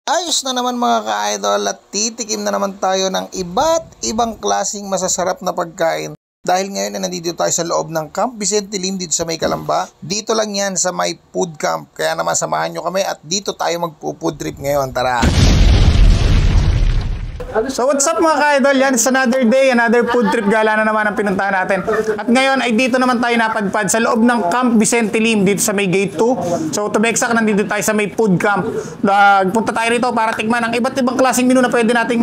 Ayos na naman mga ka-idol at titikim na naman tayo ng iba't ibang klaseng masasarap na pagkain. Dahil ngayon na nandito tayo sa loob ng Camp Vicente Lim dito sa May Calamba. Dito lang yan sa may food camp. Kaya naman samahan nyo kami at dito tayo magpo-food trip ngayon. Tara! So what's up mga ka-idol? Yan, it's another day, another food trip gala na naman ang pinuntahan natin. At ngayon ay dito naman tayo napadpad sa loob ng Camp Vicente Lim dito sa may gate 2. So to be exact, nandito tayo sa may food camp. Punta tayo rito para tikman ang iba't ibang klaseng menu na pwede nating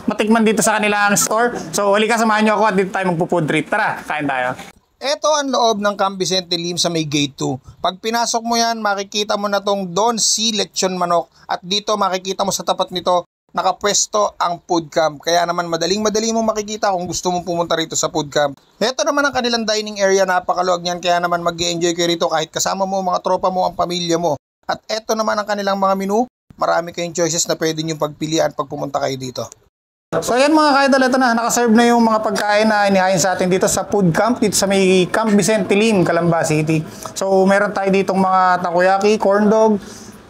matikman dito sa kanilang store. So halika, samahan nyo ako at dito tayo magpo-food trip. Tara, kain tayo. Ito ang loob ng Camp Vicente Lim sa may gate 2. Pag pinasok mo yan, makikita mo na tong Don C Lechon Manok. At dito makikita mo sa tapat nito, nakapwesto ang food camp. Kaya naman madaling mo makikita kung gusto mong pumunta rito sa food camp. Ito naman ang kanilang dining area, napakaluwag niyan. Kaya naman mag-e-enjoy kayo rito kahit kasama mo, mga tropa mo, ang pamilya mo. At ito naman ang kanilang mga menu. Marami kayong choices na pwede nyo pagpilian pag pumunta kayo dito. So ayan mga ka-idol, ito na, nakaserve na yung mga pagkain na inihain sa atin dito sa food camp, dito sa may Camp Vicente Lim, Calamba City. So meron tayo ditong mga takoyaki, corn dog,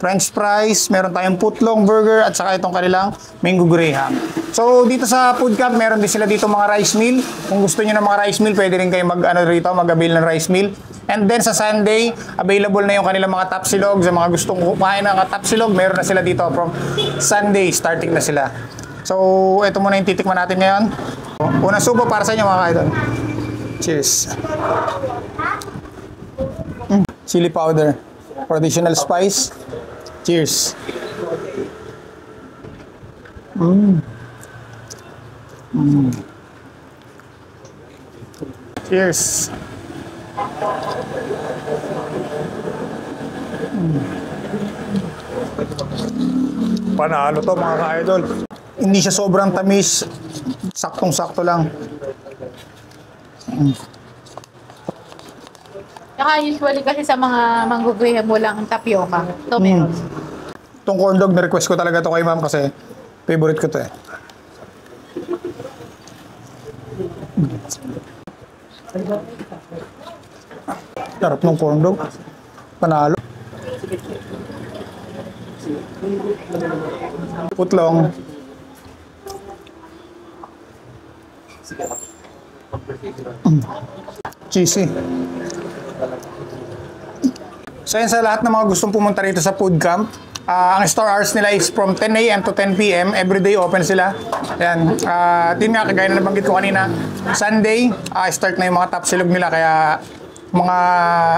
French fries, meron tayong footlong burger at saka itong kanilang mango graham. So dito sa food camp, meron din sila dito mga rice meal. Kung gusto niyo ng mga rice meal, pwede rin kayo mag-avail ng rice meal. And then sa Sunday, available na yung kanilang mga tapsilog. Sa mga gustong kumain ng tapsilog, meron na sila dito from Sunday, starting na sila. So ito muna yung titikman natin ngayon. Unang subo para sa inyo mga ka-idol. Cheers. Chili powder, traditional spice. Cheers. Cheers. Panalo to mga ka-idol. Hindi siya sobrang tamis. Saktong-sakto lang. Saka usually kasi sa mga mangguguya mo lang ang tapioca. Ito meron. Itong corn dog, na-request ko talaga ito kay ma'am kasi favorite ko ito eh. Sarap ng corn dog. Panalo. Putlong. Cheesy. So yan, sa lahat ng mga gustong pumunta rito sa food camp, ang store hours nila is from 10 AM to 10 PM. Everyday open sila. Ayan. Yun nga, kagaya na nabanggit ko kanina, Sunday, start na yung mga tapsilog nila. Kaya mga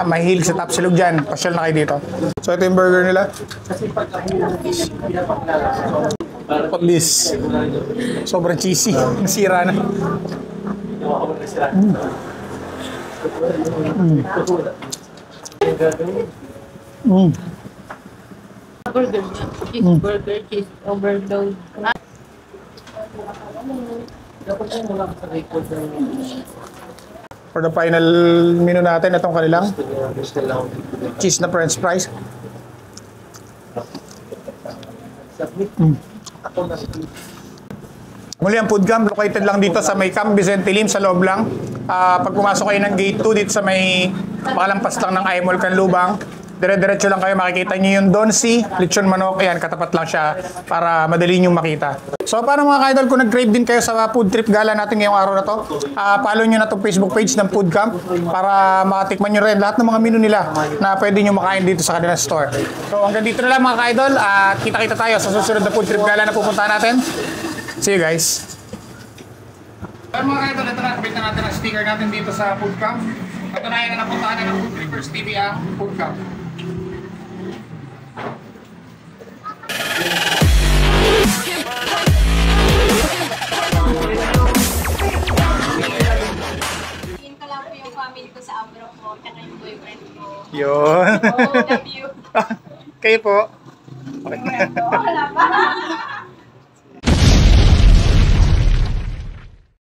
mahilig sa tapsilog dyan, pasyal na kayo dito. So ito yung burger nila. At least, sobrang cheesy. Nasira na. Burger, cheeseburger, cheese overload. For the final menu natin, itong kanilang cheese na french fries. Muli ang food camp, located lang dito sa may Camp Vicente Lim, sa loob lang. Pag pumasok kayo ng gate 2 dito sa may makalampas lang ng I-Mall Canlubang, dire-diretso lang kayo, makikita nyo yung Don C Lechon Manok. Ayan, katapat lang siya para madali nyo makita. So paano mga ka-idol, kung nag-crave din kayo sa food trip gala natin ngayong araw na to, follow nyo na itong Facebook page ng food camp para makatikman nyo rin lahat ng mga menu nila na pwede nyo makain dito sa kanilang store. So hanggang dito na lang mga ka-idol, at kita-kita tayo sa susunod na food trip gala na pupuntahan natin. See you guys! So mga ka-idol, ito na, kapit na natin ang sticker natin dito sa food camp. Patunayan na napuntahan na ng Food Trippers TV ang food camp. Yun ka lang po yung family ko sa abroad ko, tsaka yung boyfriend ko. Yun. Oh, love you. Kayo po. Wala pa.